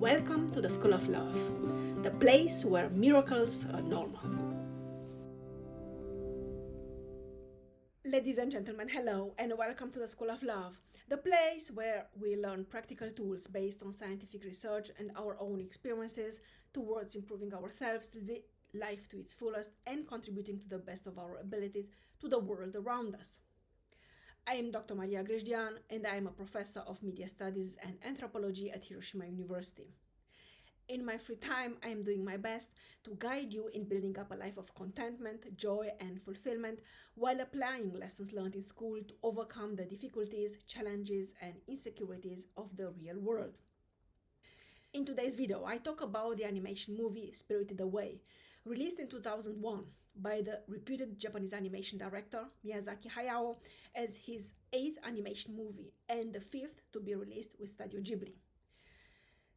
Welcome to the School of Love, the place where miracles are normal. Ladies and gentlemen, hello and welcome to the School of Love, the place where we learn practical tools based on scientific research and our own experiences towards improving ourselves, life to its fullest, and contributing to the best of our abilities to the world around us. I am Dr. Grajdian, and I am a professor of media studies and anthropology at Hiroshima University. In my free time, I am doing my best to guide you in building up a life of contentment, joy, and fulfillment while applying lessons learned in school to overcome the difficulties, challenges, and insecurities of the real world. In today's video, I talk about the animation movie Spirited Away, released in 2001 by the reputed Japanese animation director Miyazaki Hayao as his 8th animation movie and the 5th to be released with Studio Ghibli.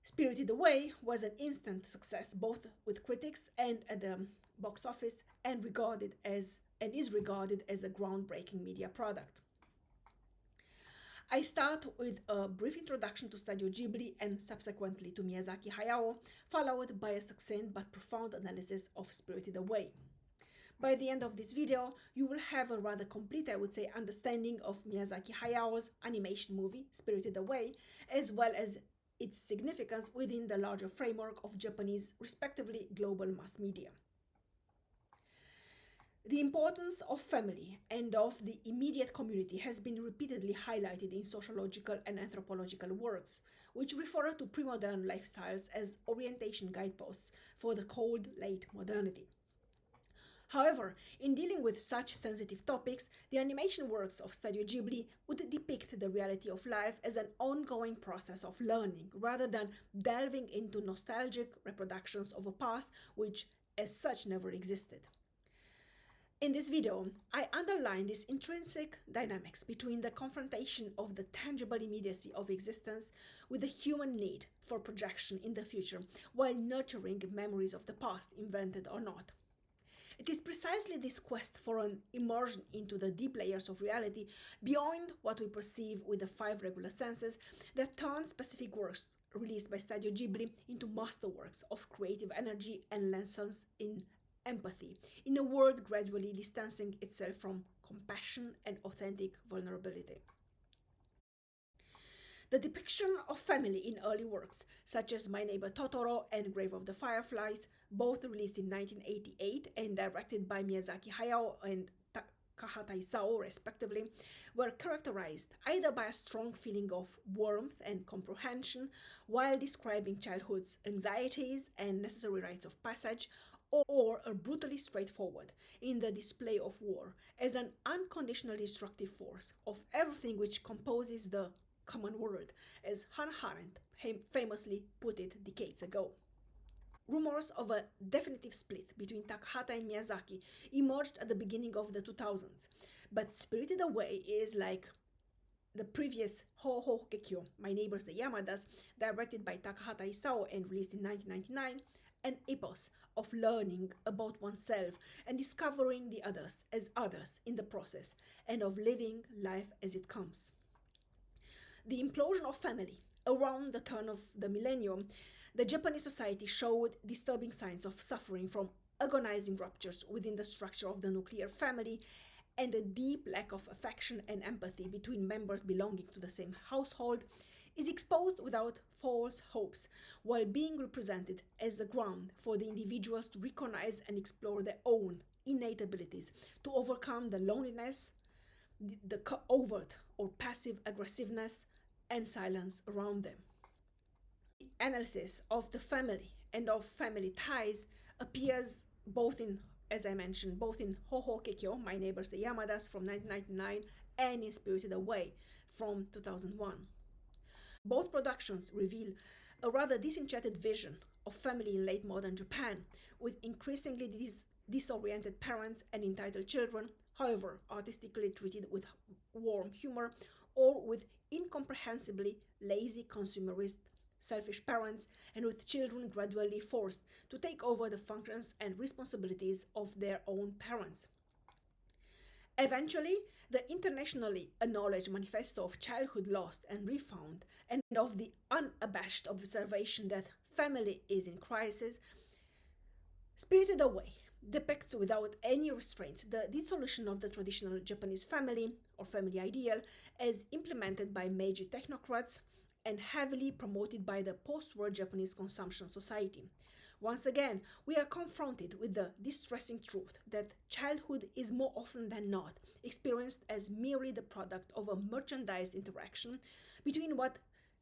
Spirited Away was an instant success both with critics and at the box office and is regarded as a groundbreaking media product. I start with a brief introduction to Studio Ghibli and subsequently to Miyazaki Hayao, followed by a succinct but profound analysis of Spirited Away. By the end of this video, you will have a rather complete, understanding of Miyazaki Hayao's animation movie, Spirited Away, as well as its significance within the larger framework of Japanese, respectively global mass media. The importance of family and of the immediate community has been repeatedly highlighted in sociological and anthropological works, which refer to pre-modern lifestyles as orientation guideposts for the cold late modernity. However, in dealing with such sensitive topics, the animation works of Studio Ghibli would depict the reality of life as an ongoing process of learning, rather than delving into nostalgic reproductions of a past which, as such, never existed. In this video, I underline this intrinsic dynamics between the confrontation of the tangible immediacy of existence with the human need for projection in the future, while nurturing memories of the past, invented or not. It is precisely this quest for an immersion into the deep layers of reality beyond what we perceive with the 5 regular senses that turns specific works released by Studio Ghibli into masterworks of creative energy and lessons in empathy, in a world gradually distancing itself from compassion and authentic vulnerability. The depiction of family in early works, such as My Neighbor Totoro and Grave of the Fireflies, both released in 1988 and directed by Miyazaki Hayao and Takahata Isao, respectively, were characterized either by a strong feeling of warmth and comprehension while describing childhood's anxieties and necessary rites of passage, or are brutally straightforward in the display of war as an unconditionally destructive force of everything which composes the common world, as Hannah Arendt famously put it decades ago. Rumors of a definitive split between Takahata and Miyazaki emerged at the beginning of the 2000s, but Spirited Away is like the previous Ho Ho Kekyo, My Neighbors the Yamadas, directed by Takahata Isao and released in 1999, an epos of learning about oneself and discovering the others as others in the process, and of living life as it comes. The implosion of family around the turn of the millennium, the Japanese society showed disturbing signs of suffering from agonizing ruptures within the structure of the nuclear family and a deep lack of affection and empathy between members belonging to the same household is exposed without false hopes, while being represented as a ground for the individuals to recognize and explore their own innate abilities to overcome the loneliness, the overt or passive aggressiveness and silence around them. The analysis of the family and of family ties appears both in, as I mentioned, both in Ho Ho Kekyo, My Neighbors the Yamadas from 1999 and in Spirited Away from 2001. Both productions reveal a rather disenchanted vision of family in late modern Japan, with increasingly disoriented parents and entitled children, however artistically treated with warm humor, or with incomprehensibly lazy consumerist selfish parents, and with children gradually forced to take over the functions and responsibilities of their own parents. Eventually, the internationally acknowledged manifesto of childhood lost and refound, and of the unabashed observation that family is in crisis, Spirited Away depicts without any restraints the dissolution of the traditional Japanese family or family ideal as implemented by Meiji technocrats and heavily promoted by the post-war Japanese consumption society. Once again, we are confronted with the distressing truth that childhood is more often than not experienced as merely the product of a merchandise interaction between what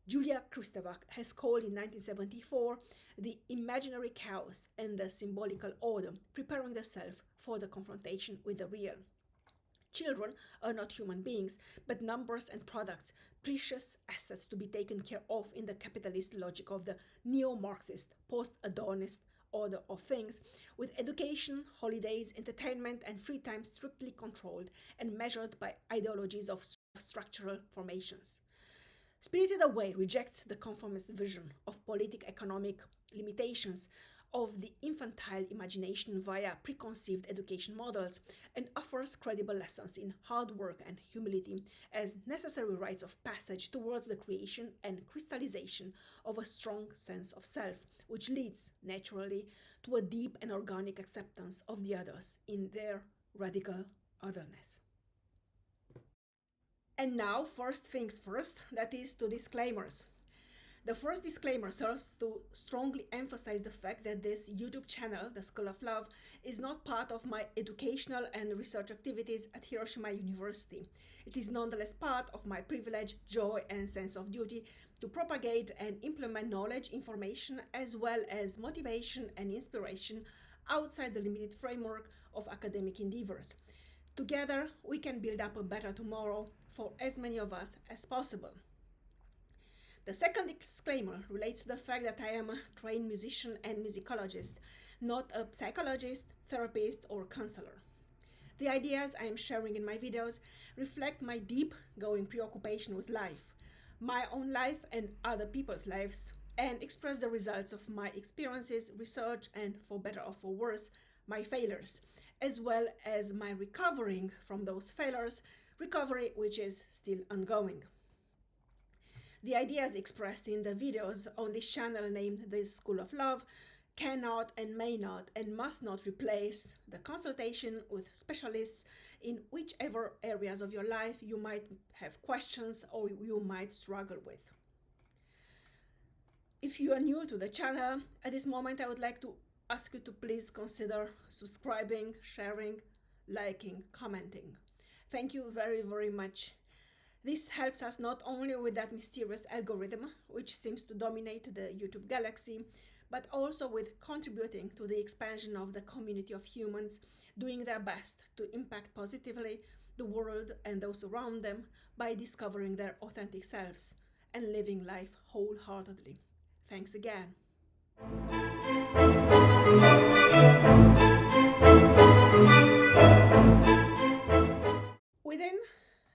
Julia Kristeva has called in 1974 the imaginary chaos and the symbolical order, preparing the self for the confrontation with the real. Children are not human beings, but numbers and products, precious assets to be taken care of in the capitalist logic of the neo-Marxist, post-Adornist order of things, with education, holidays, entertainment, and free time strictly controlled and measured by ideologies of structural formations. Spirited Away rejects the conformist vision of politic-economic limitations of the infantile imagination via preconceived education models and offers credible lessons in hard work and humility as necessary rites of passage towards the creation and crystallization of a strong sense of self, which leads, naturally, to a deep and organic acceptance of the others in their radical otherness. And now, first things first, that is to disclaimers. The first disclaimer serves to strongly emphasize the fact that this YouTube channel, The School of Love, is not part of my educational and research activities at Hiroshima University. It is nonetheless part of my privilege, joy, and sense of duty to propagate and implement knowledge, information, as well as motivation and inspiration outside the limited framework of academic endeavors. Together, we can build up a better tomorrow for as many of us as possible. The second disclaimer relates to the fact that I am a trained musician and musicologist, not a psychologist, therapist, or counselor. The ideas I am sharing in my videos reflect my deep-going preoccupation with life, my own life and other people's lives, and express the results of my experiences, research, and, for better or for worse, my failures, as well as my recovering from those failures, recovery which is still ongoing. The ideas expressed in the videos on this channel named The School of Love cannot and may not and must not replace the consultation with specialists in whichever areas of your life you might have questions or you might struggle with. If you are new to the channel, at this moment I would like to ask you to please consider subscribing, sharing, liking, commenting. Thank you very, very much. This helps us not only with that mysterious algorithm, which seems to dominate the YouTube galaxy, but also with contributing to the expansion of the community of humans doing their best to impact positively the world and those around them by discovering their authentic selves and living life wholeheartedly. Thanks again. Within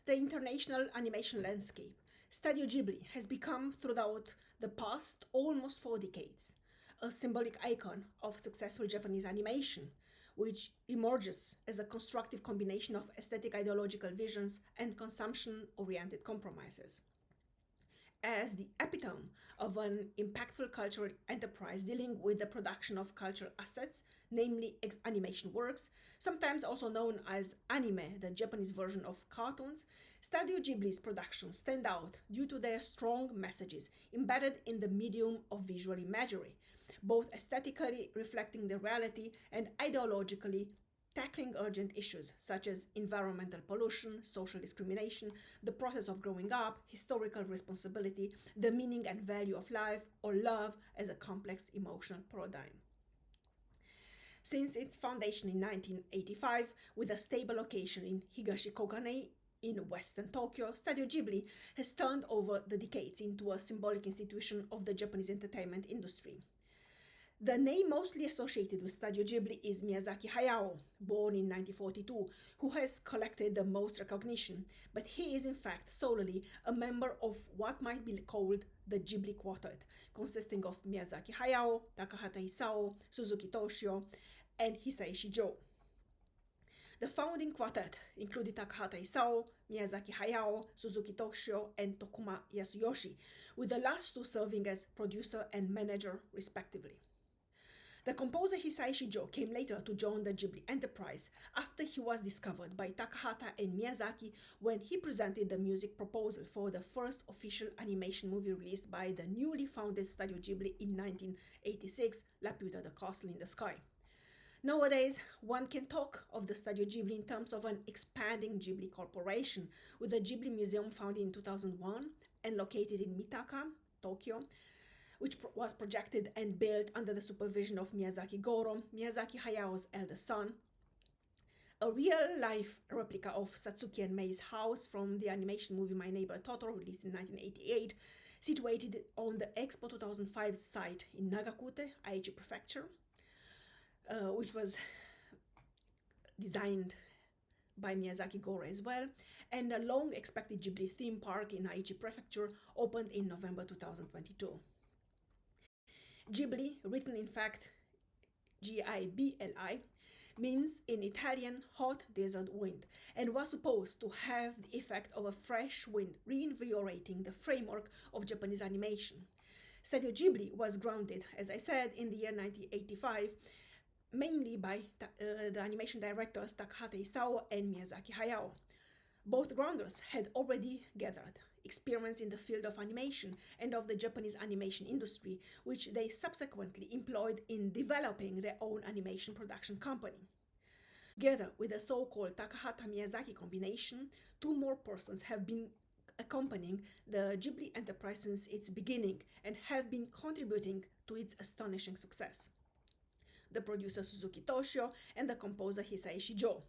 the international animation landscape, Studio Ghibli has become, throughout the past almost 4 decades, a symbolic icon of successful Japanese animation, which emerges as a constructive combination of aesthetic ideological visions and consumption-oriented compromises. As the epitome of an impactful cultural enterprise dealing with the production of cultural assets, namely animation works, sometimes also known as anime, the Japanese version of cartoons, Studio Ghibli's productions stand out due to their strong messages embedded in the medium of visual imagery, both aesthetically reflecting the reality and ideologically tackling urgent issues such as environmental pollution, social discrimination, the process of growing up, historical responsibility, the meaning and value of life, or love as a complex emotional paradigm. Since its foundation in 1985, with a stable location in Higashikogane in western Tokyo, Studio Ghibli has turned over the decades into a symbolic institution of the Japanese entertainment industry. The name mostly associated with Studio Ghibli is Miyazaki Hayao, born in 1942, who has collected the most recognition, but he is in fact solely a member of what might be called the Ghibli Quartet, consisting of Miyazaki Hayao, Takahata Isao, Suzuki Toshio, and Hisaishi Joe. The founding quartet included Takahata Isao, Miyazaki Hayao, Suzuki Toshio, and Tokuma Yasuyoshi, with the last two serving as producer and manager respectively. The composer Hisaishi Joe came later to join the Ghibli enterprise after he was discovered by Takahata and Miyazaki when he presented the music proposal for the first official animation movie released by the newly founded Studio Ghibli in 1986, Laputa the Castle in the Sky. Nowadays, one can talk of the Studio Ghibli in terms of an expanding Ghibli corporation, with the Ghibli Museum founded in 2001 and located in Mitaka, Tokyo, which was projected and built under the supervision of Miyazaki Goro, Miyazaki Hayao's eldest son. A real-life replica of Satsuki and Mei's house from the animation movie My Neighbor Totoro, released in 1988, situated on the Expo 2005 site in Nagakute, Aichi Prefecture, which was designed by Miyazaki Goro as well, and a long-expected Ghibli theme park in Aichi Prefecture opened in November 2022. Ghibli, written in fact Gibli, means in Italian hot desert wind, and was supposed to have the effect of a fresh wind reinvigorating the framework of Japanese animation. Studio Ghibli was grounded, as I said, in the year 1985, mainly by the animation directors Takahata Isao and Miyazaki Hayao. Both grounders had already gathered experience in the field of animation and of the Japanese animation industry, which they subsequently employed in developing their own animation production company. Together with the so-called Takahata-Miyazaki combination, two more persons have been accompanying the Ghibli enterprise since its beginning and have been contributing to its astonishing success: the producer Suzuki Toshio and the composer Hisaishi Joe.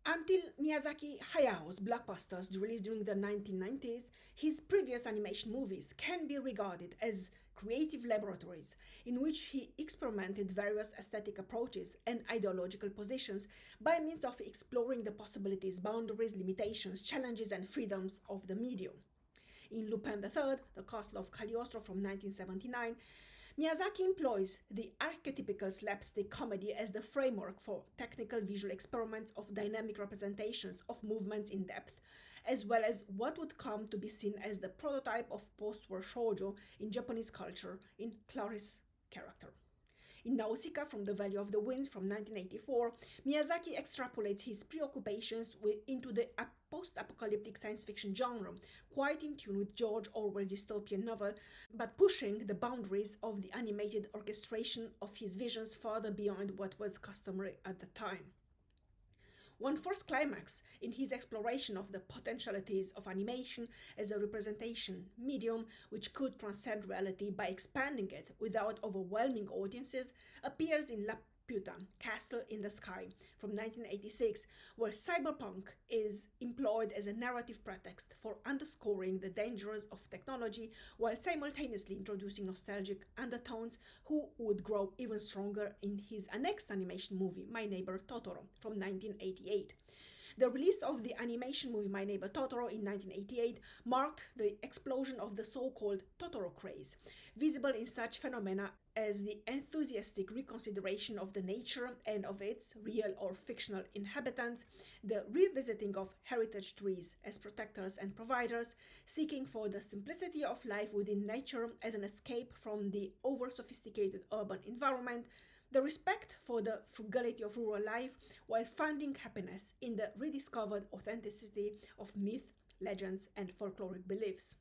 Until Miyazaki Hayao's blockbusters released during the 1990s, his previous animation movies can be regarded as creative laboratories in which he experimented various aesthetic approaches and ideological positions by means of exploring the possibilities, boundaries, limitations, challenges, and freedoms of the medium. In Lupin III, The Castle of Cagliostro from 1979, Miyazaki employs the archetypical slapstick comedy as the framework for technical visual experiments of dynamic representations of movements in depth, as well as what would come to be seen as the prototype of post-war shoujo in Japanese culture in Clarice's character. In Nausicaa from the Valley of the Winds from 1984, Miyazaki extrapolates his preoccupations into the post-apocalyptic science fiction genre, quite in tune with George Orwell's dystopian novel, but pushing the boundaries of the animated orchestration of his visions further beyond what was customary at the time. One first climax in his exploration of the potentialities of animation as a representation medium which could transcend reality by expanding it without overwhelming audiences appears in Laputa, Castle in the Sky from 1986, where cyberpunk is employed as a narrative pretext for underscoring the dangers of technology while simultaneously introducing nostalgic undertones who would grow even stronger in his next animation movie, My Neighbor Totoro, from 1988. The release of the animation movie My Neighbor Totoro in 1988 marked the explosion of the so-called Totoro craze, visible in such phenomena as the enthusiastic reconsideration of the nature and of its real or fictional inhabitants, the revisiting of heritage trees as protectors and providers, seeking for the simplicity of life within nature as an escape from the over-sophisticated urban environment, the respect for the frugality of rural life while finding happiness in the rediscovered authenticity of myth, legends, and folkloric beliefs.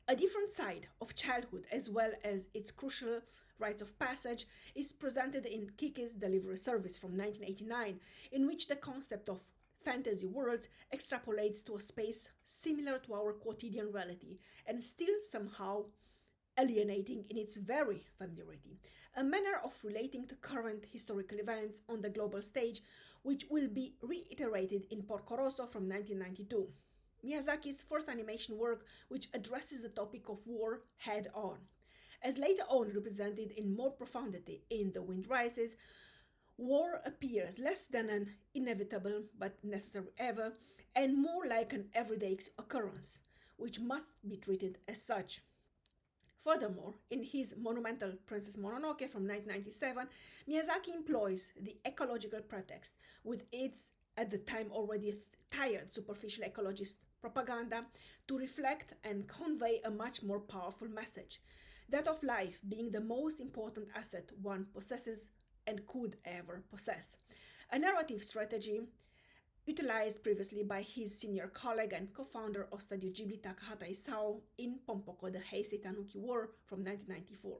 A different side of childhood, as well as its crucial rites of passage, is presented in Kiki's Delivery Service from 1989, in which the concept of fantasy worlds extrapolates to a space similar to our quotidian reality and still somehow alienating in its very familiarity, a manner of relating to current historical events on the global stage, which will be reiterated in Porco Rosso from 1992. Miyazaki's first animation work which addresses the topic of war head-on. As later on represented in more profundity in The Wind Rises, war appears less than an inevitable but necessary evil and more like an everyday occurrence, which must be treated as such. Furthermore, in his monumental Princess Mononoke from 1997, Miyazaki employs the ecological pretext with its, at the time already tired superficial ecologist propaganda, to reflect and convey a much more powerful message, that of life being the most important asset one possesses and could ever possess. A narrative strategy utilized previously by his senior colleague and co-founder of Studio Ghibli Takahata Isao in Pompoko the Heisei Tanuki War from 1994.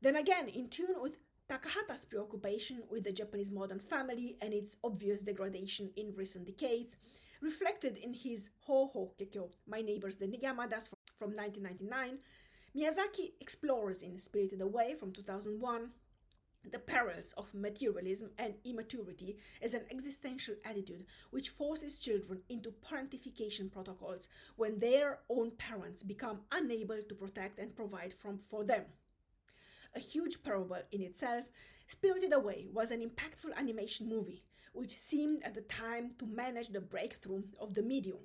Then again, in tune with Takahata's preoccupation with the Japanese modern family and its obvious degradation in recent decades, reflected in his Ho Ho Kekyo, My Neighbors the Yamadas from 1999, Miyazaki explores in Spirited Away from 2001 the perils of materialism and immaturity as an existential attitude which forces children into parentification protocols when their own parents become unable to protect and provide for them. A huge parable in itself, Spirited Away was an impactful animation movie which seemed at the time to manage the breakthrough of the medium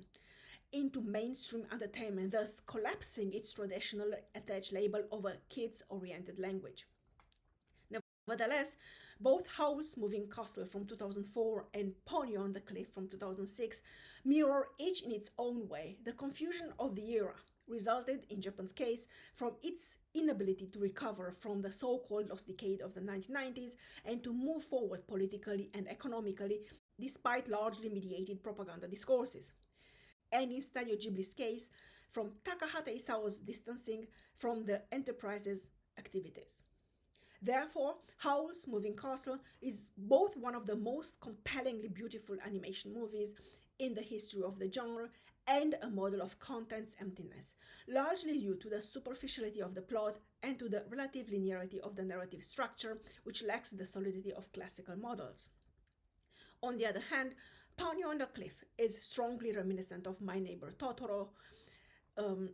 into mainstream entertainment, thus collapsing its traditional attached label of a kids-oriented language. Nevertheless, both Howl's Moving Castle from 2004 and Ponyo on the Cliff from 2006 mirror each in its own way the confusion of the era, resulted in Japan's case from its inability to recover from the so-called lost decade of the 1990s and to move forward politically and economically despite largely mediated propaganda discourses. And in Studio Ghibli's case, from Takahata Isao's distancing from the enterprise's activities. Therefore, Howl's Moving Castle is both one of the most compellingly beautiful animation movies in the history of the genre and a model of content's emptiness, largely due to the superficiality of the plot and to the relative linearity of the narrative structure, which lacks the solidity of classical models. On the other hand, Ponyo on the Cliff is strongly reminiscent of My Neighbor Totoro,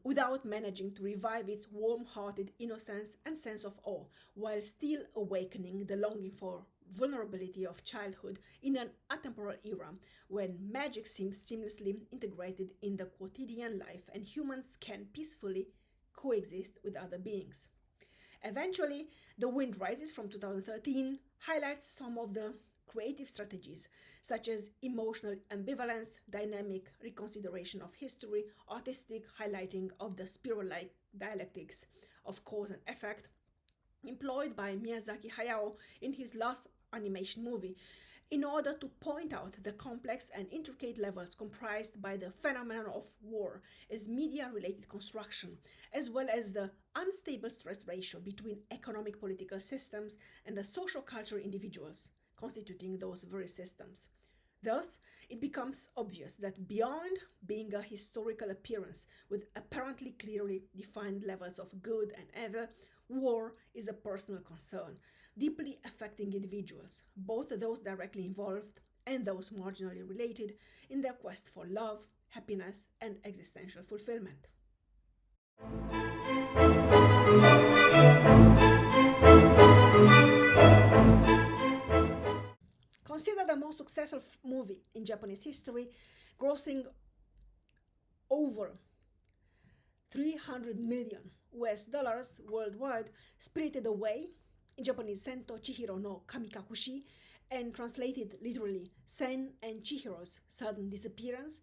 without managing to revive its warm-hearted innocence and sense of awe, while still awakening the longing for vulnerability of childhood in an atemporal era when magic seems seamlessly integrated in the quotidian life and humans can peacefully coexist with other beings. Eventually, The Wind Rises from 2013 highlights some of the creative strategies such as emotional ambivalence, dynamic reconsideration of history, artistic highlighting of the spiral-like dialectics of cause and effect, employed by Miyazaki Hayao in his last animation movie, in order to point out the complex and intricate levels comprised by the phenomenon of war as media-related construction, as well as the unstable stress ratio between economic political systems and the social cultural individuals constituting those very systems. Thus, it becomes obvious that beyond being a historical appearance with apparently clearly defined levels of good and evil, war is a personal concern, deeply affecting individuals, both those directly involved and those marginally related, in their quest for love, happiness, and existential fulfillment. Considered the most successful movie in Japanese history, grossing over 300 million US dollars worldwide, Spirited Away, in Japanese Sento Chihiro no Kamikakushi, and translated literally Sen and Chihiro's Sudden Disappearance,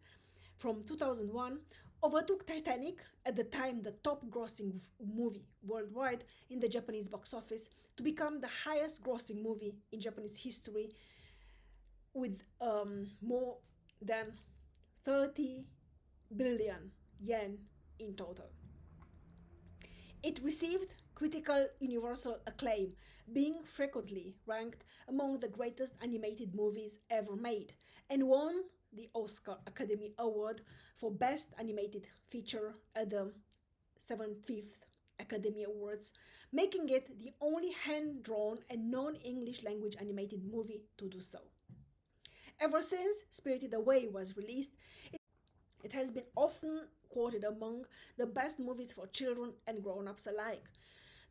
from 2001, overtook Titanic, at the time the top grossing movie worldwide in the Japanese box office, to become the highest grossing movie in Japanese history with more than 30 billion yen in total. It received critical universal acclaim, being frequently ranked among the greatest animated movies ever made, and won the Oscar Academy Award for Best Animated Feature at the 75th Academy Awards, making it the only hand-drawn and non-English language animated movie to do so. Ever since Spirited Away was released, it has been often quoted among the best movies for children and grown-ups alike.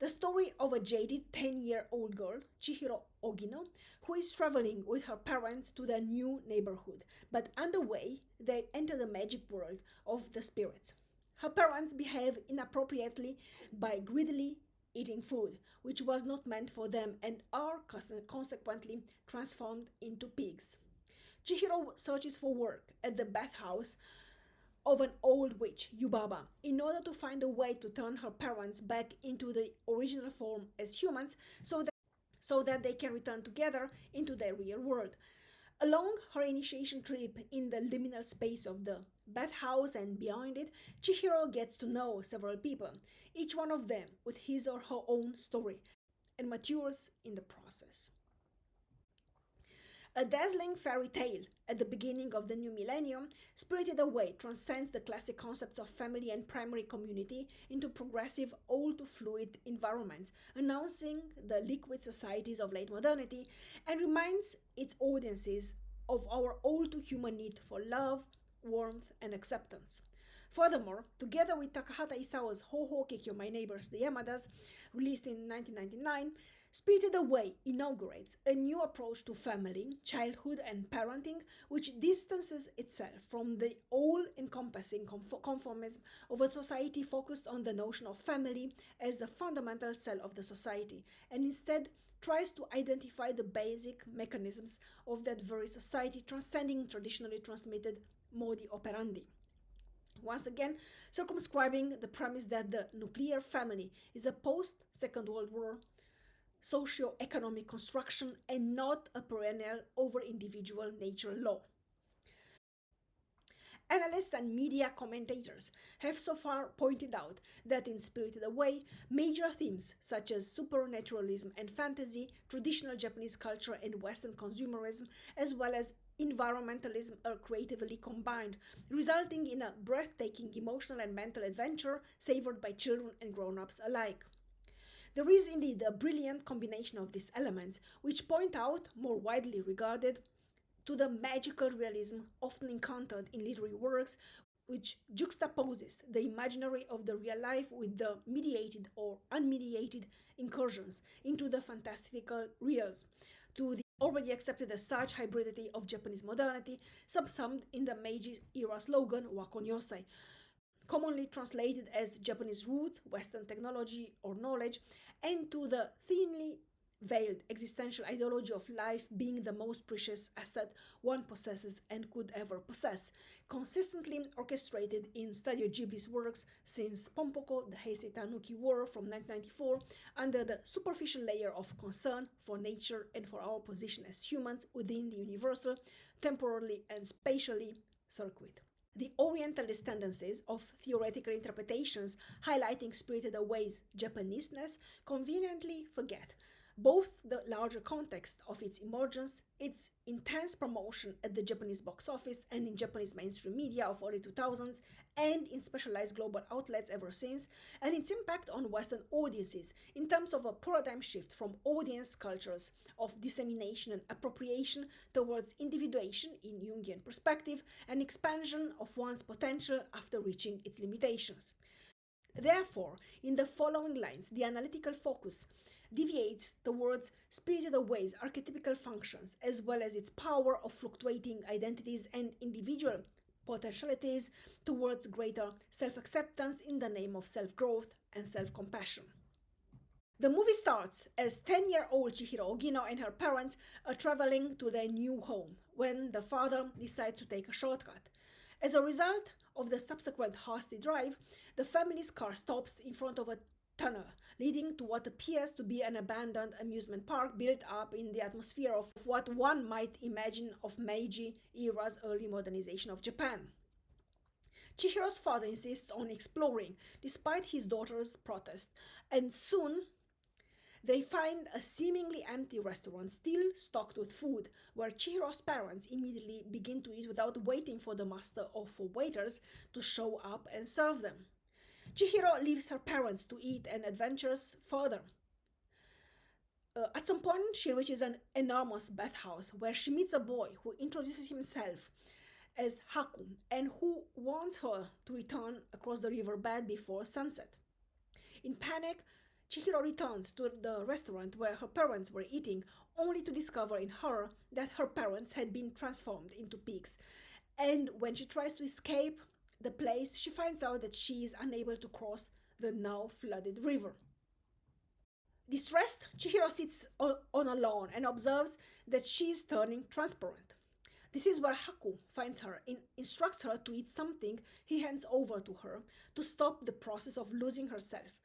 The story of a jaded 10-year-old girl, Chihiro Ogino, who is traveling with her parents to their new neighborhood, but on the way, they enter the magic world of the spirits. her parents behave inappropriately by greedily eating food, which was not meant for them, and are consequently transformed into pigs. Chihiro searches for work at the bathhouse of an old witch, Yubaba, in order to find a way to turn her parents back into the original form as humans so that they can return together into their real world. Along her initiation trip in the liminal space of the bathhouse and beyond it, Chihiro gets to know several people, each one of them with his or her own story, and matures in the process. A dazzling fairy tale at the beginning of the new millennium, Spirited Away transcends the classic concepts of family and primary community into progressive, all too fluid environments, announcing the liquid societies of late modernity, and reminds its audiences of our all too human need for love, warmth, and acceptance. Furthermore, together with Takahata Isao's Ho Ho Kikyo My Neighbors the Yamadas, released in 1999, Spirited Away inaugurates a new approach to family, childhood, and parenting, which distances itself from the all encompassing conformism of a society focused on the notion of family as the fundamental cell of the society, and instead tries to identify the basic mechanisms of that very society, transcending traditionally transmitted modi operandi. Once again, circumscribing the premise that the nuclear family is a post Second World War socio-economic construction and not a perennial over individual nature law. Analysts and media commentators have so far pointed out that in Spirited Away, major themes such as supernaturalism and fantasy, traditional Japanese culture and Western consumerism, as well as environmentalism are creatively combined, resulting in a breathtaking emotional and mental adventure savored by children and grown-ups alike. There is indeed a brilliant combination of these elements, which point out, more widely regarded, to the magical realism often encountered in literary works, which juxtaposes the imaginary of the real life with the mediated or unmediated incursions into the fantastical reals, to the already accepted as such hybridity of Japanese modernity, subsumed in the Meiji era slogan Wakon Yosai, commonly translated as Japanese roots, Western technology or knowledge, and to the thinly veiled existential ideology of life being the most precious asset one possesses and could ever possess, consistently orchestrated in Studio Ghibli's works since Pompoko, the Heisei Tanuki War from 1994, under the superficial layer of concern for nature and for our position as humans within the universal, temporally and spatially circuit. The Orientalist tendencies of theoretical interpretations highlighting Spirited Away's Japaneseness conveniently forget both the larger context of its emergence, its intense promotion at the Japanese box office and in Japanese mainstream media of early 2000s and in specialized global outlets ever since, and its impact on Western audiences in terms of a paradigm shift from audience cultures of dissemination and appropriation towards individuation in Jungian perspective and expansion of one's potential after reaching its limitations. Therefore, in the following lines, the analytical focus deviates towards Spirited Away's archetypical functions as well as its power of fluctuating identities and individual potentialities towards greater self-acceptance in the name of self-growth and self-compassion. The movie starts as 10-year-old Chihiro Ogino and her parents are traveling to their new home when the father decides to take a shortcut. As a result of the subsequent hasty drive, the family's car stops in front of a tunnel, leading to what appears to be an abandoned amusement park built up in the atmosphere of what one might imagine of Meiji era's early modernization of Japan. Chihiro's father insists on exploring, despite his daughter's protest, and soon they find a seemingly empty restaurant still stocked with food, where Chihiro's parents immediately begin to eat without waiting for the master or for waiters to show up and serve them. Chihiro leaves her parents to eat and adventures further. At some point, she reaches an enormous bathhouse where she meets a boy who introduces himself as Haku and who wants her to return across the riverbed before sunset. In panic, Chihiro returns to the restaurant where her parents were eating, only to discover in her that her parents had been transformed into pigs. And when she tries to escape, the place, she finds out that she is unable to cross the now flooded river. Distressed, Chihiro sits on a lawn and observes that she is turning transparent. This is where Haku finds her and instructs her to eat something he hands over to her to stop the process of losing herself,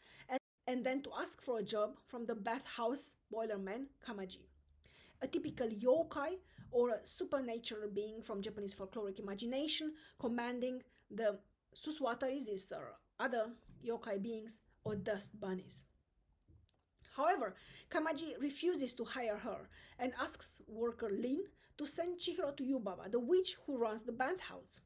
and then to ask for a job from the bathhouse boilerman Kamaji, a typical yokai or a supernatural being from Japanese folkloric imagination, commanding the suswataris, these are other yokai beings, or dust bunnies. However, Kamaji refuses to hire her and asks worker Lin to send Chihiro to Yubaba, the witch who runs the bathhouse.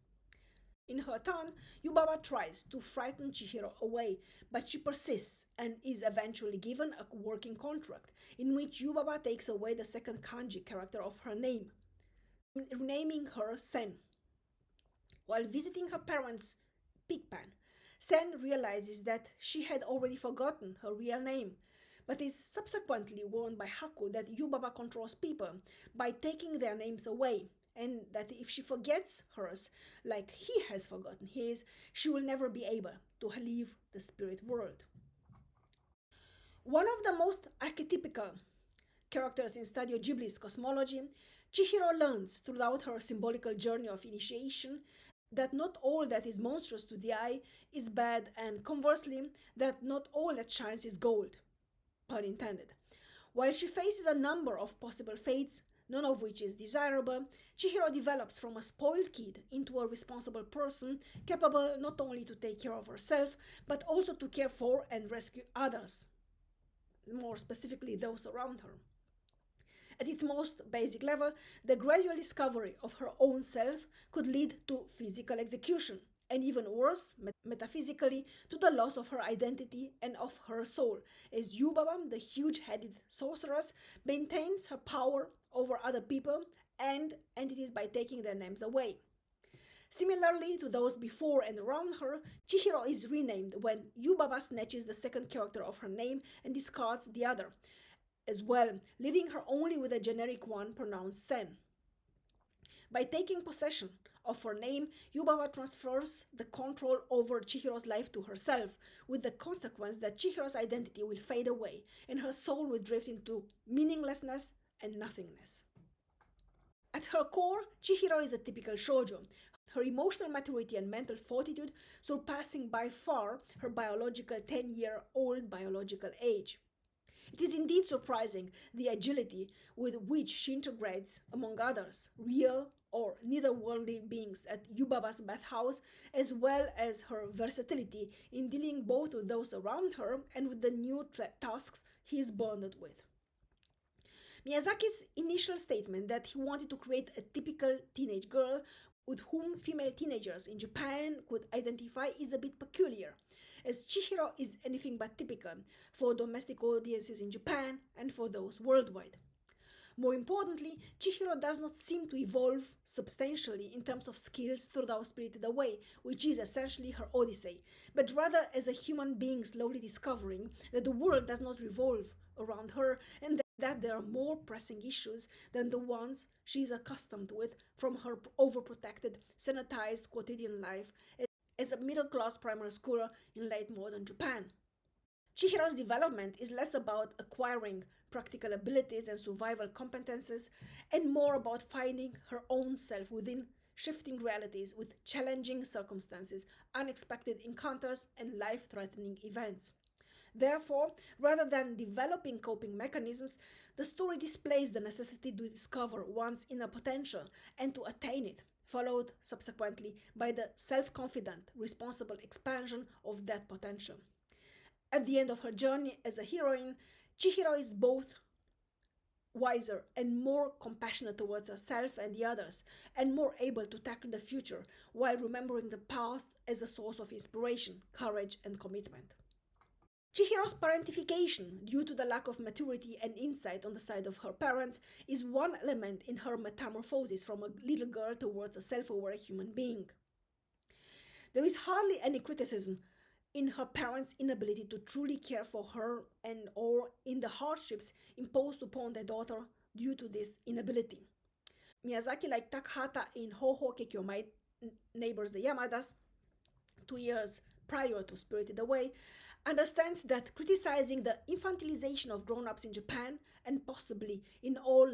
In her turn, Yubaba tries to frighten Chihiro away, but she persists and is eventually given a working contract in which Yubaba takes away the second kanji character of her name, renaming her Sen. While visiting her parents' pig pen, Sen realizes that she had already forgotten her real name, but is subsequently warned by Haku that Yubaba controls people by taking their names away, and that if she forgets hers, like he has forgotten his, she will never be able to leave the spirit world. One of the most archetypical characters in Studio Ghibli's cosmology, Chihiro learns throughout her symbolical journey of initiation that not all that is monstrous to the eye is bad, and conversely, that not all that shines is gold, pun intended. While she faces a number of possible fates, none of which is desirable, Chihiro develops from a spoiled kid into a responsible person, capable not only to take care of herself, but also to care for and rescue others, more specifically those around her. At its most basic level, the gradual discovery of her own self could lead to physical execution, and even worse, metaphysically, to the loss of her identity and of her soul, as Yubaba, the huge-headed sorceress, maintains her power over other people and entities by taking their names away. Similarly to those before and around her, Chihiro is renamed when Yubaba snatches the second character of her name and discards the other, as well, leaving her only with a generic one pronounced Sen. By taking possession of her name, Yubaba transfers the control over Chihiro's life to herself, with the consequence that Chihiro's identity will fade away and her soul will drift into meaninglessness and nothingness. At her core, Chihiro is a typical shoujo, her emotional maturity and mental fortitude surpassing by far her biological 10-year-old biological age. It is indeed surprising the agility with which she integrates, among others, real or netherworldly beings at Yubaba's bathhouse, as well as her versatility in dealing both with those around her and with the new tasks he is burdened with. Miyazaki's initial statement that he wanted to create a typical teenage girl with whom female teenagers in Japan could identify is a bit peculiar, as Chihiro is anything but typical for domestic audiences in Japan and for those worldwide. More importantly, Chihiro does not seem to evolve substantially in terms of skills throughout Spirited Away, which is essentially her odyssey, but rather as a human being slowly discovering that the world does not revolve around her and that there are more pressing issues than the ones she is accustomed with from her overprotected, sanitized quotidian life as a middle-class primary schooler in late modern Japan. Chihiro's development is less about acquiring practical abilities and survival competences and more about finding her own self within shifting realities with challenging circumstances, unexpected encounters, and life-threatening events. Therefore, rather than developing coping mechanisms, the story displays the necessity to discover one's inner potential and to attain it, followed subsequently by the self-confident, responsible expansion of that potential. At the end of her journey as a heroine, Chihiro is both wiser and more compassionate towards herself and the others, and more able to tackle the future while remembering the past as a source of inspiration, courage, and commitment. Chihiro's parentification, due to the lack of maturity and insight on the side of her parents, is one element in her metamorphosis from a little girl towards a self-aware human being. There is hardly any criticism in her parents' inability to truly care for her and or in the hardships imposed upon their daughter due to this inability. Miyazaki, like Takahata in Ho Ho Kekyo, My Neighbors the Yamadas, 2 years prior to Spirited Away, understands that criticizing the infantilization of grown-ups in Japan and possibly in all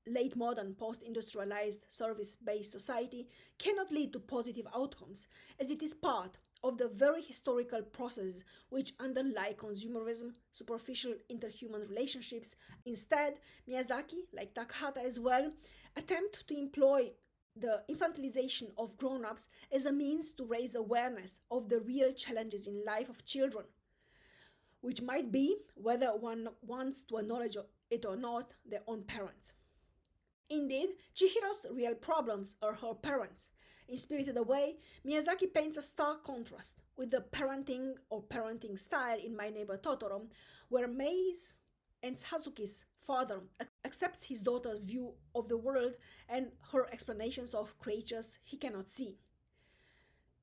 late modern post-industrialized service-based society cannot lead to positive outcomes, as it is part of the very historical processes which underlie consumerism, superficial interhuman relationships. Instead, Miyazaki, like Takahata as well, attempt to employ the infantilization of grown-ups as a means to raise awareness of the real challenges in life of children, which might be, whether one wants to acknowledge it or not, their own parents. Indeed, Chihiro's real problems are her parents. In Spirited Away, Miyazaki paints a stark contrast with the parenting style in My Neighbor Totoro, where Mei's and Satsuki's father accepts his daughter's view of the world and her explanations of creatures he cannot see.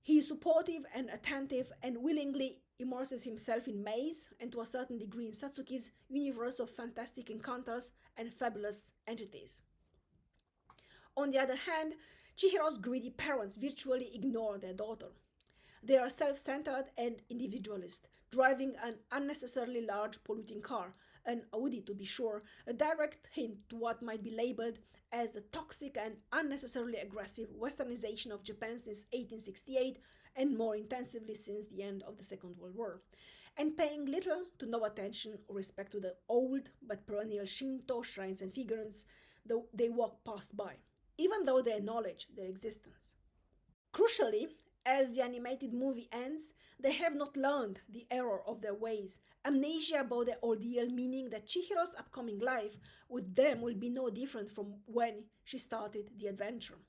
He is supportive and attentive and willingly immerses himself in Mei's and to a certain degree in Satsuki's universe of fantastic encounters and fabulous entities. On the other hand, Chihiro's greedy parents virtually ignore their daughter. They are self-centered and individualist, driving an unnecessarily large polluting car, an Audi to be sure, a direct hint to what might be labeled as the toxic and unnecessarily aggressive westernization of Japan since 1868 and more intensively since the end of the Second World War, and paying little to no attention or respect to the old but perennial Shinto shrines and figurines they walk past by, even though they acknowledge their existence. Crucially, as the animated movie ends, they have not learned the error of their ways, amnesia about their ordeal, meaning that Chihiro's upcoming life with them will be no different from when she started the adventure.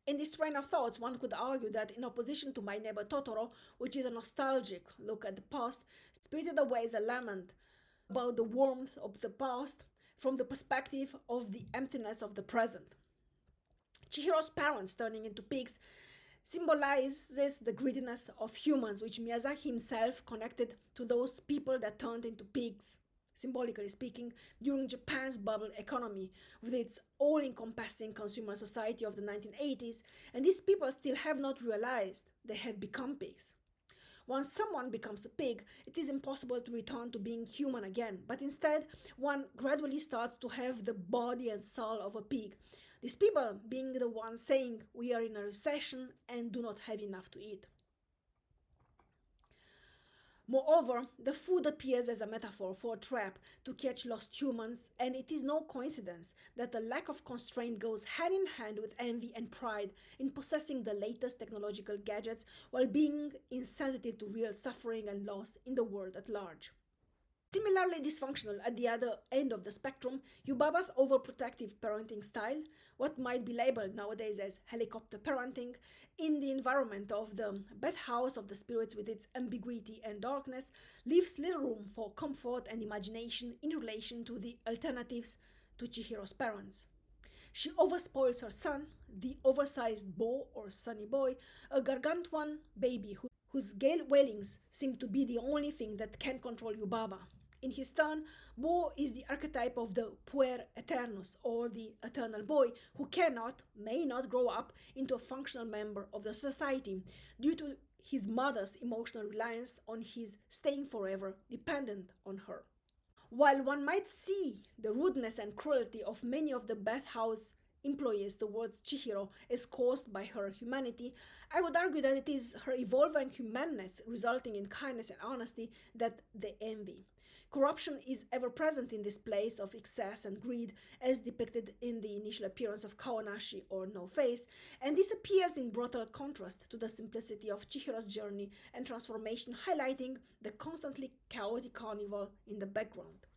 In this train of thoughts, one could argue that in opposition to My Neighbor Totoro, which is a nostalgic look at the past, Spirited Away is a lament about the warmth of the past from the perspective of the emptiness of the present. Chihiro's parents turning into pigs symbolizes the greediness of humans, which Miyazaki himself connected to those people that turned into pigs, symbolically speaking, during Japan's bubble economy, with its all-encompassing consumer society of the 1980s, and these people still have not realized they have become pigs. Once someone becomes a pig, it is impossible to return to being human again, but instead, one gradually starts to have the body and soul of a pig. These people being the ones saying we are in a recession and do not have enough to eat. Moreover, the food appears as a metaphor for a trap to catch lost humans, and it is no coincidence that the lack of constraint goes hand in hand with envy and pride in possessing the latest technological gadgets while being insensitive to real suffering and loss in the world at large. Similarly dysfunctional at the other end of the spectrum, Yubaba's overprotective parenting style, what might be labeled nowadays as helicopter parenting, in the environment of the bathhouse of the spirits with its ambiguity and darkness, leaves little room for comfort and imagination in relation to the alternatives to Chihiro's parents. She overspoils her son, the oversized Bo or sunny boy, a gargantuan baby whose gale wailings seem to be the only thing that can control Yubaba. In his turn, Bo is the archetype of the puer eternus, or the eternal boy, who may not grow up into a functional member of the society due to his mother's emotional reliance on his staying forever dependent on her. While one might see the rudeness and cruelty of many of the bathhouse employees towards Chihiro is caused by her humanity, I would argue that it is her evolving humanness resulting in kindness and honesty that they envy. Corruption is ever present in this place of excess and greed, as depicted in the initial appearance of Kaonashi or No Face, and this appears in brutal contrast to the simplicity of Chihiro's journey and transformation, highlighting the constantly chaotic carnival in the background.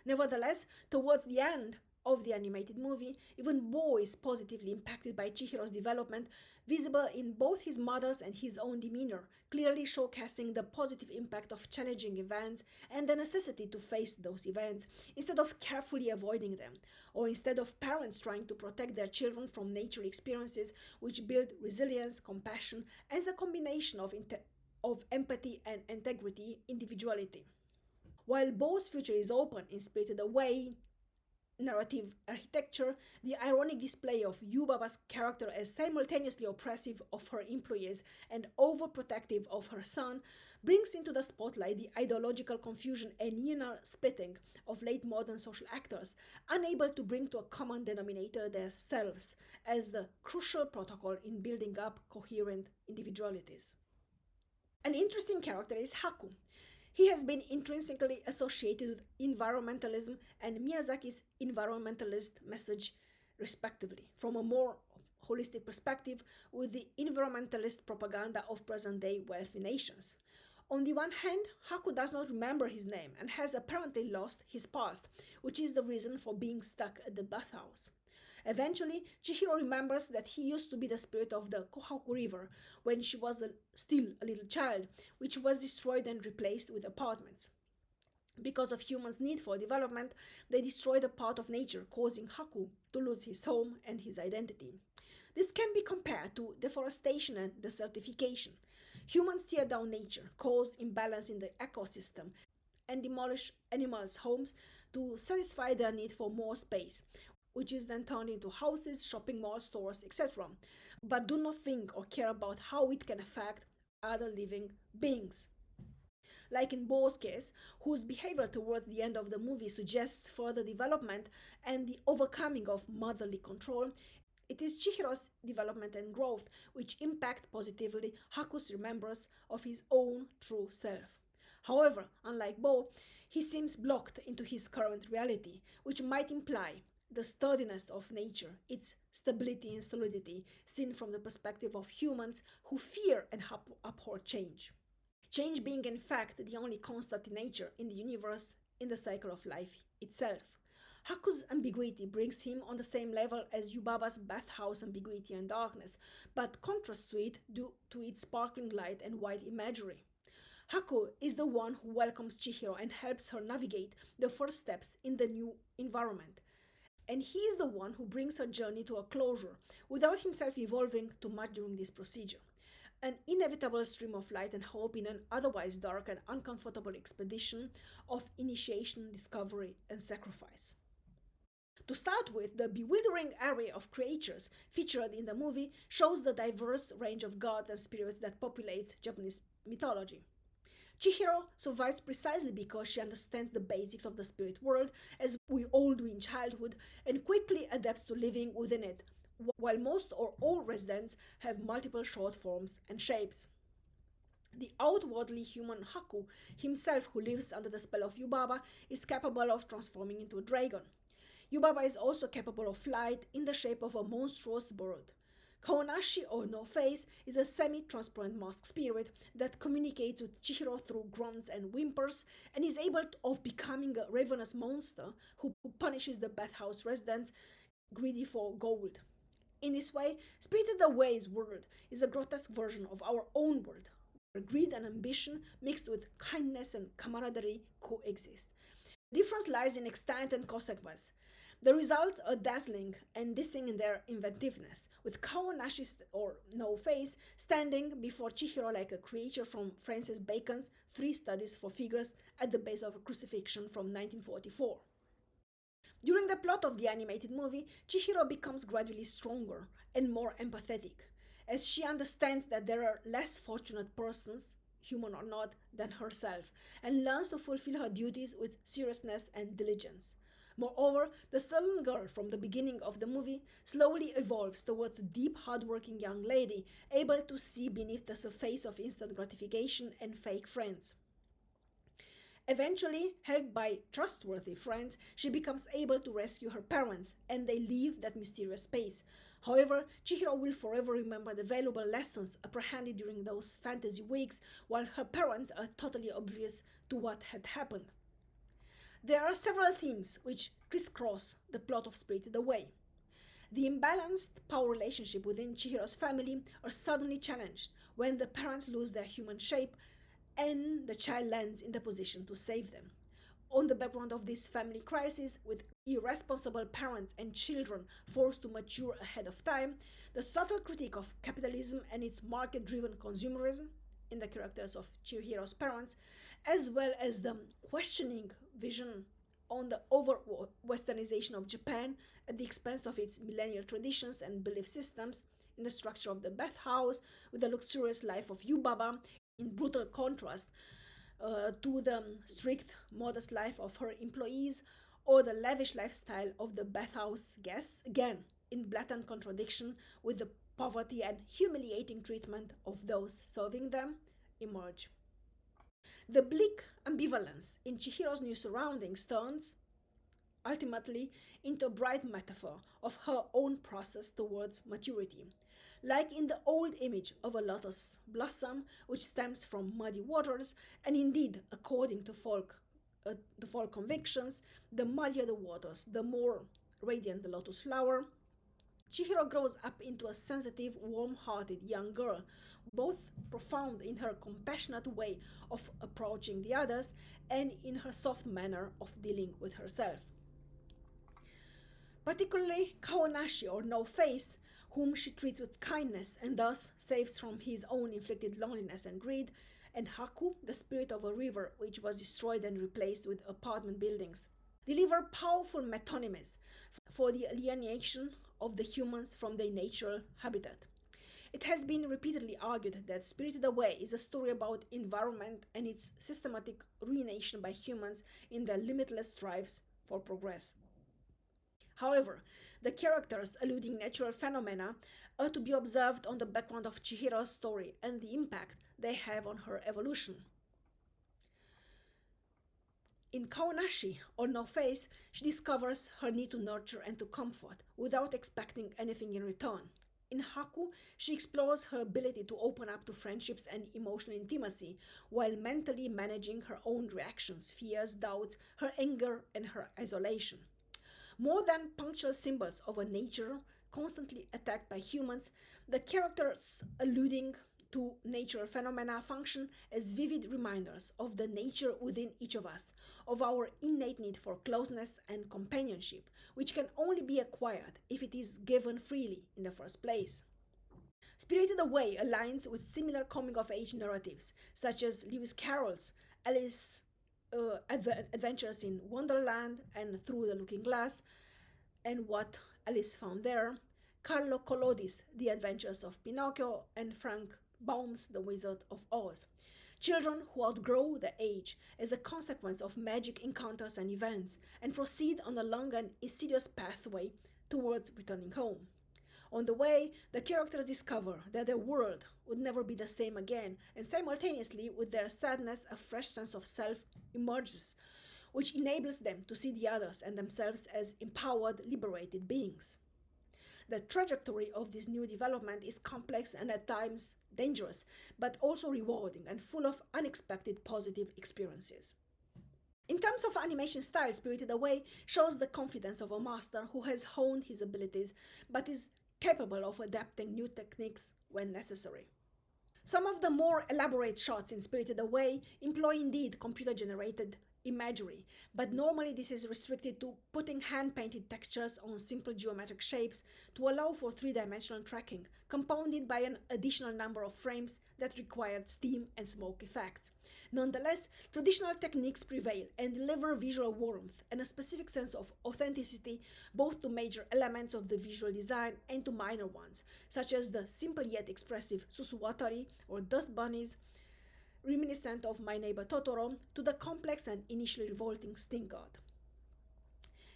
Nevertheless, towards the end of the animated movie, even Bo is positively impacted by Chihiro's development, visible in both his mother's and his own demeanor, clearly showcasing the positive impact of challenging events and the necessity to face those events instead of carefully avoiding them, or instead of parents trying to protect their children from nature experiences which build resilience, compassion, and the combination of empathy and integrity, individuality. While Bo's future is open in Spirited Away, narrative architecture, the ironic display of Yubaba's character as simultaneously oppressive of her employees and overprotective of her son brings into the spotlight the ideological confusion and inner splitting of late modern social actors, unable to bring to a common denominator their selves as the crucial protocol in building up coherent individualities. An interesting character is Haku. He has been intrinsically associated with environmentalism and Miyazaki's environmentalist message, respectively, from a more holistic perspective, with the environmentalist propaganda of present day wealthy nations. On the one hand, Haku does not remember his name and has apparently lost his past, which is the reason for being stuck at the bathhouse. Eventually, Chihiro remembers that he used to be the spirit of the Kohaku River when she was still a little child, which was destroyed and replaced with apartments. Because of humans' need for development, they destroyed a part of nature, causing Haku to lose his home and his identity. This can be compared to deforestation and desertification. Humans tear down nature, cause imbalance in the ecosystem, and demolish animals' homes to satisfy their need for more space, which is then turned into houses, shopping malls, stores, etc., but do not think or care about how it can affect other living beings. Like in Bo's case, whose behavior towards the end of the movie suggests further development and the overcoming of motherly control, it is Chihiro's development and growth which impact positively Haku's remembrance of his own true self. However, unlike Bo, he seems blocked into his current reality, which might imply the sturdiness of nature, its stability and solidity, seen from the perspective of humans who fear and abhor change. Change being, in fact, the only constant in nature, in the universe, in the cycle of life itself. Haku's ambiguity brings him on the same level as Yubaba's bathhouse ambiguity and darkness, but contrasts to it due to its sparkling light and wide imagery. Haku is the one who welcomes Chihiro and helps her navigate the first steps in the new environment. And he is the one who brings her journey to a closure without himself evolving too much during this procedure. An inevitable stream of light and hope in an otherwise dark and uncomfortable expedition of initiation, discovery, and sacrifice. To start with, the bewildering array of creatures featured in the movie shows the diverse range of gods and spirits that populate Japanese mythology. Chihiro survives precisely because she understands the basics of the spirit world, as we all do in childhood, and quickly adapts to living within it, while most or all residents have multiple short forms and shapes. The outwardly human Haku, himself who lives under the spell of Yubaba, is capable of transforming into a dragon. Yubaba is also capable of flight in the shape of a monstrous bird. Kaonashi, or No Face, is a semi-transparent masked spirit that communicates with Chihiro through grunts and whimpers and is able of becoming a ravenous monster who punishes the bathhouse residents greedy for gold. In this way, Spirited Away's world is a grotesque version of our own world, where greed and ambition mixed with kindness and camaraderie coexist. The difference lies in extent and consequence. The results are dazzling and dissing in their inventiveness, with Kaonashi or No Face standing before Chihiro like a creature from Francis Bacon's Three Studies for Figures at the base of a crucifixion from 1944. During the plot of the animated movie, Chihiro becomes gradually stronger and more empathetic, as she understands that there are less fortunate persons, human or not, than herself, and learns to fulfill her duties with seriousness and diligence. Moreover, the sullen girl from the beginning of the movie slowly evolves towards a deep, hardworking young lady, able to see beneath the surface of instant gratification and fake friends. Eventually, helped by trustworthy friends, she becomes able to rescue her parents, and they leave that mysterious space. However, Chihiro will forever remember the valuable lessons apprehended during those fantasy weeks, while her parents are totally oblivious to what had happened. There are several themes which crisscross the plot of Spirited Away. The imbalanced power relationship within Chihiro's family are suddenly challenged when the parents lose their human shape and the child lands in the position to save them. On the background of this family crisis, with irresponsible parents and children forced to mature ahead of time, the subtle critique of capitalism and its market-driven consumerism in the characters of Chihiro's parents, as well as the questioning vision on the over-westernization of Japan at the expense of its millennial traditions and belief systems, in the structure of the bathhouse, with the luxurious life of Yubaba, in brutal contrast to the strict, modest life of her employees, or the lavish lifestyle of the bathhouse guests, again, in blatant contradiction with the poverty and humiliating treatment of those serving them, emerge. The bleak ambivalence in Chihiro's new surroundings turns, ultimately, into a bright metaphor of her own process towards maturity. Like in the old image of a lotus blossom, which stems from muddy waters, and indeed, according to folk convictions, the muddier the waters, the more radiant the lotus flower. Chihiro grows up into a sensitive, warm-hearted young girl, both profound in her compassionate way of approaching the others and in her soft manner of dealing with herself. Particularly Kaonashi, or No Face, whom she treats with kindness and thus saves from his own inflicted loneliness and greed, and Haku, the spirit of a river which was destroyed and replaced with apartment buildings, deliver powerful metonymies for the alienation of the humans from their natural habitat. It has been repeatedly argued that Spirited Away is a story about environment and its systematic ruination by humans in their limitless strives for progress. However, the characters alluding natural phenomena are to be observed on the background of Chihiro's story and the impact they have on her evolution. In Kaonashi, or No Face, she discovers her need to nurture and to comfort without expecting anything in return. In Haku, she explores her ability to open up to friendships and emotional intimacy while mentally managing her own reactions, fears, doubts, her anger, and her isolation. More than punctual symbols of a nature constantly attacked by humans, the characters alluding to natural phenomena function as vivid reminders of the nature within each of us, of our innate need for closeness and companionship, which can only be acquired if it is given freely in the first place. Spirited Away aligns with similar coming-of-age narratives, such as Lewis Carroll's Alice Adventures in Wonderland and Through the Looking Glass, and What Alice Found There, Carlo Collodi's The Adventures of Pinocchio, and Frank Baum's The Wizard of Oz. Children who outgrow the age as a consequence of magic encounters and events and proceed on a long and insidious pathway towards returning home. On the way, the characters discover that their world would never be the same again, and simultaneously, with their sadness, a fresh sense of self emerges, which enables them to see the others and themselves as empowered, liberated beings. The trajectory of this new development is complex and at times dangerous, but also rewarding and full of unexpected positive experiences. In terms of animation style, Spirited Away shows the confidence of a master who has honed his abilities but is capable of adapting new techniques when necessary. Some of the more elaborate shots in Spirited Away employ indeed computer-generated imagery, but normally this is restricted to putting hand-painted textures on simple geometric shapes to allow for three-dimensional tracking, compounded by an additional number of frames that required steam and smoke effects. Nonetheless, traditional techniques prevail and deliver visual warmth and a specific sense of authenticity both to major elements of the visual design and to minor ones, such as the simple yet expressive Susuwatari or dust bunnies, reminiscent of My Neighbor Totoro, to the complex and initially revolting Stink God.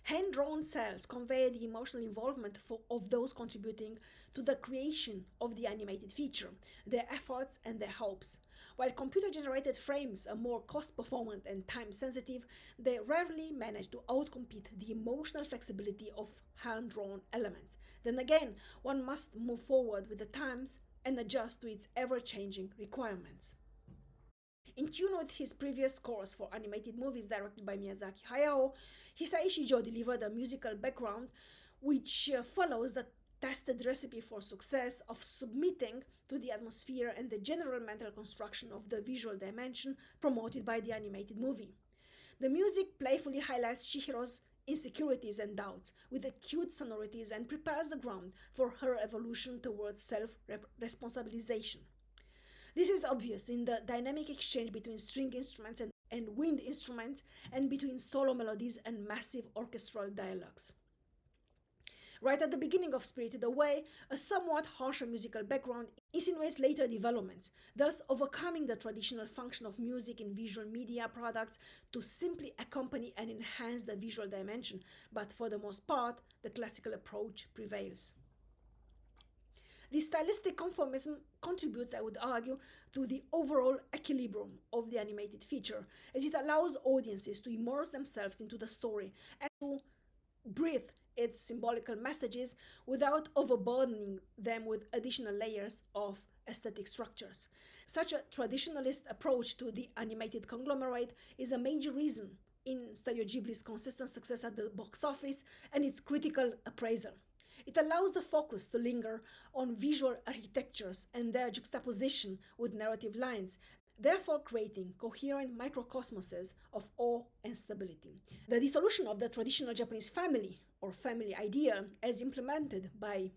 Hand-drawn cells convey the emotional involvement of those contributing to the creation of the animated feature, their efforts and their hopes. While computer-generated frames are more cost-performant and time-sensitive, they rarely manage to outcompete the emotional flexibility of hand-drawn elements. Then again, one must move forward with the times and adjust to its ever-changing requirements. In tune with his previous scores for animated movies directed by Miyazaki Hayao, Hisaishi Joe delivered a musical background which follows the tested recipe for success of submitting to the atmosphere and the general mental construction of the visual dimension promoted by the animated movie. The music playfully highlights Chihiro's insecurities and doubts with acute sonorities and prepares the ground for her evolution towards self-responsabilization. This is obvious in the dynamic exchange between string instruments and wind instruments, and between solo melodies and massive orchestral dialogues. Right at the beginning of Spirited Away, a somewhat harsher musical background insinuates later developments, thus overcoming the traditional function of music in visual media products to simply accompany and enhance the visual dimension, but for the most part, the classical approach prevails. This stylistic conformism contributes, I would argue, to the overall equilibrium of the animated feature, as it allows audiences to immerse themselves into the story and to breathe its symbolical messages without overburdening them with additional layers of aesthetic structures. Such a traditionalist approach to the animated conglomerate is a major reason in Studio Ghibli's consistent success at the box office and its critical appraisal. It allows the focus to linger on visual architectures and their juxtaposition with narrative lines, therefore creating coherent microcosmoses of awe and stability. The dissolution of the traditional Japanese family or family ideal, as implemented by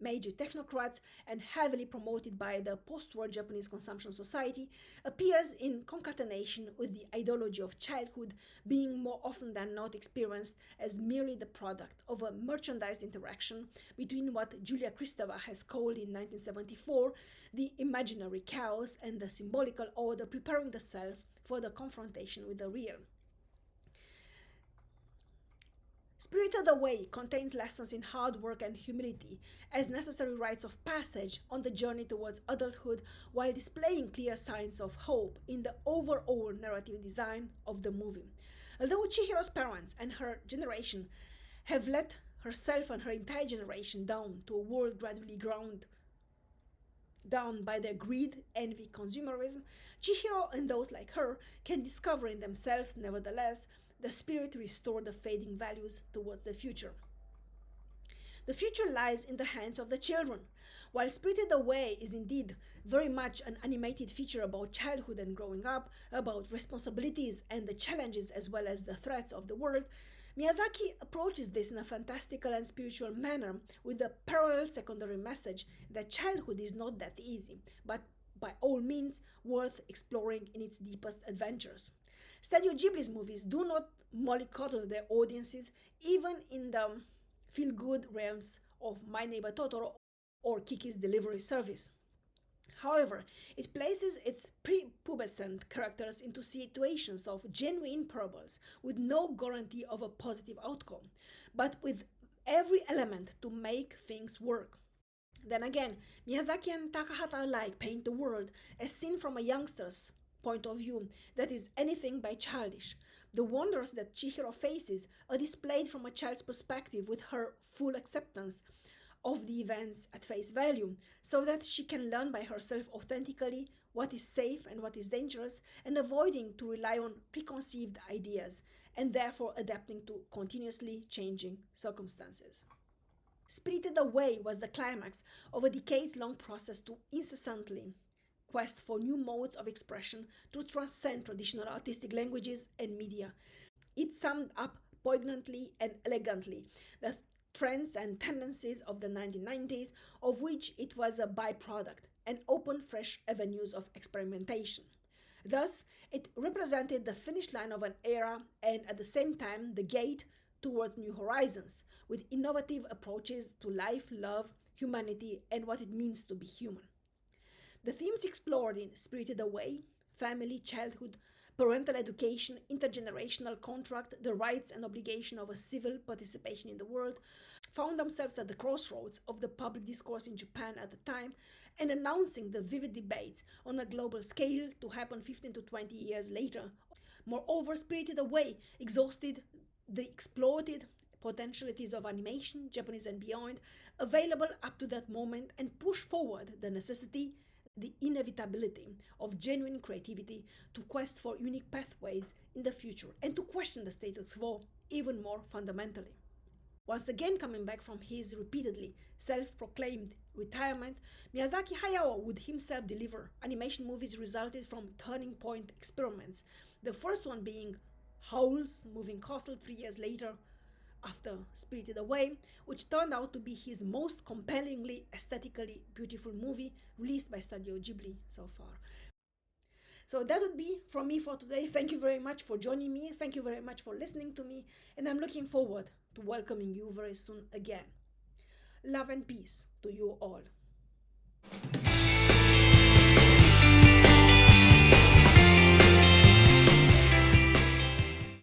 major technocrats and heavily promoted by the post-war Japanese consumption society, appears in concatenation with the ideology of childhood being more often than not experienced as merely the product of a merchandise interaction between what Julia Kristeva has called in 1974 the imaginary chaos and the symbolical order preparing the self for the confrontation with the real. Spirited Away contains lessons in hard work and humility as necessary rites of passage on the journey towards adulthood, while displaying clear signs of hope in the overall narrative design of the movie. Although Chihiro's parents and her generation have let herself and her entire generation down to a world gradually ground down by their greed, envy, consumerism, Chihiro and those like her can discover in themselves, nevertheless, the spirit to restore the fading values towards the future. The future lies in the hands of the children. While Spirited Away is indeed very much an animated feature about childhood and growing up, about responsibilities and the challenges as well as the threats of the world, Miyazaki approaches this in a fantastical and spiritual manner with the parallel secondary message that childhood is not that easy, but by all means worth exploring in its deepest adventures. Studio Ghibli's movies do not mollycoddle their audiences, even in the feel-good realms of My Neighbor Totoro or Kiki's Delivery Service. However, it places its prepubescent characters into situations of genuine parables with no guarantee of a positive outcome, but with every element to make things work. Then again, Miyazaki and Takahata alike paint the world as seen from a youngster's point of view that is anything but childish. The wonders that Chihiro faces are displayed from a child's perspective with her full acceptance of the events at face value, so that she can learn by herself authentically what is safe and what is dangerous, and avoiding to rely on preconceived ideas, and therefore adapting to continuously changing circumstances. Spirited Away was the climax of a decades-long process to incessantly quest for new modes of expression to transcend traditional artistic languages and media. It summed up poignantly and elegantly the trends and tendencies of the 1990s, of which it was a byproduct, and opened fresh avenues of experimentation. Thus, it represented the finish line of an era and at the same time the gate towards new horizons, with innovative approaches to life, love, humanity, and what it means to be human. The themes explored in Spirited Away, family, childhood, parental education, intergenerational contract, the rights and obligation of a civil participation in the world, found themselves at the crossroads of the public discourse in Japan at the time and announcing the vivid debates on a global scale to happen 15 to 20 years later. Moreover, Spirited Away exhausted the exploited potentialities of animation, Japanese and beyond, available up to that moment and pushed forward the necessity, the inevitability of genuine creativity to quest for unique pathways in the future and to question the status quo even more fundamentally. Once again coming back from his repeatedly self-proclaimed retirement, Miyazaki Hayao would himself deliver animation movies resulted from turning point experiments, the first one being Howl's Moving Castle 3 years later after Spirited Away, which turned out to be his most compellingly aesthetically beautiful movie released by Studio Ghibli so far. So that would be from me for today. Thank you very much for joining me. Thank you very much for listening to me. And I'm looking forward to welcoming you very soon again. Love and peace to you all.